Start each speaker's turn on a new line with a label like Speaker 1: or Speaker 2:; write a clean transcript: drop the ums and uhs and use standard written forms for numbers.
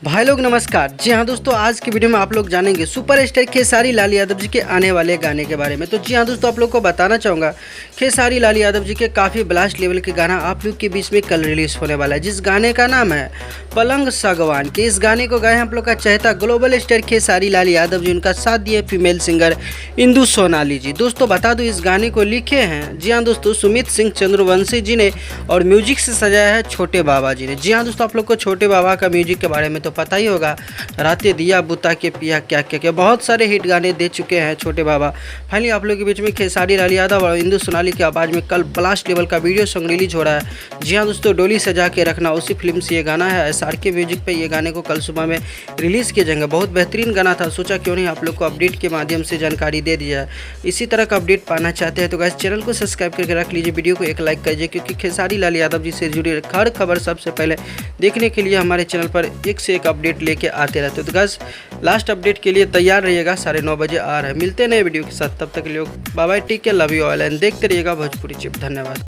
Speaker 1: भाई लोग नमस्कार। जी हाँ दोस्तों, आज की वीडियो में आप लोग जानेंगे सुपरस्टार खेसारी लाल यादव जी के आने वाले गाने के बारे में। तो जी हाँ दोस्तों, आप लोग को बताना चाहूँगा खेसारी लाल यादव जी के काफ़ी ब्लास्ट लेवल के गाना आप लोग के बीच में कल रिलीज़ होने वाला है, जिस गाने का नाम है पलंग सागवान के। इस गाने को गाए आप लोग का चहेता ग्लोबल स्टार खेसारी लाल यादव जी, उनका साथ दिए फीमेल सिंगर इंदु सोनाली जी। दोस्तों बता दूँ, इस गाने को लिखे हैं जी हाँ दोस्तों सुमित सिंह चंद्रवंशी जी ने, और म्यूजिक से सजाया है छोटे बाबा जी ने। जी हाँ दोस्तों, आप लोग को छोटे बाबा का म्यूजिक के बारे में तो पता ही होगा, रातें दिया बुता के पिया क्या क्या क्या, बहुत सारे हिट गाने दे चुके हैं छोटे बाबा। फाइनली आप लोग के बीच में खेसारी लाल यादव और इंदु सोनाली की आवाज़ में कल ब्लास्ट लेवल का वीडियो सॉन्ग रिलीज हो रहा है। जी हाँ दोस्तों, डोली सजा के रखना उसी फिल्म से ये गाना है। SR के म्यूजिक पे ये गाने को कल सुबह में रिलीज़ किया जाएगा। बहुत बेहतरीन गाना था, सोचा क्यों नहीं आप लोग को अपडेट के माध्यम से जानकारी दे दिया है। इसी तरह का अपडेट पाना चाहते हैं तो गाइस चैनल को सब्सक्राइब करके रख लीजिए, वीडियो को एक लाइक कीजिए, क्योंकि खेसारी लाल यादव जी से जुड़ी हर खबर सबसे पहले देखने के लिए हमारे चैनल पर एक से एक अपडेट लेके आते रहते हो। तो गाइस लास्ट अपडेट के लिए तैयार रहिएगा, 9:30 बजे आ रहा है। मिलते हैं नए वीडियो के साथ, तब तक के लिए bye bye, take care, love you all and देखते रहिएगा भोजपुरी चिप। धन्यवाद।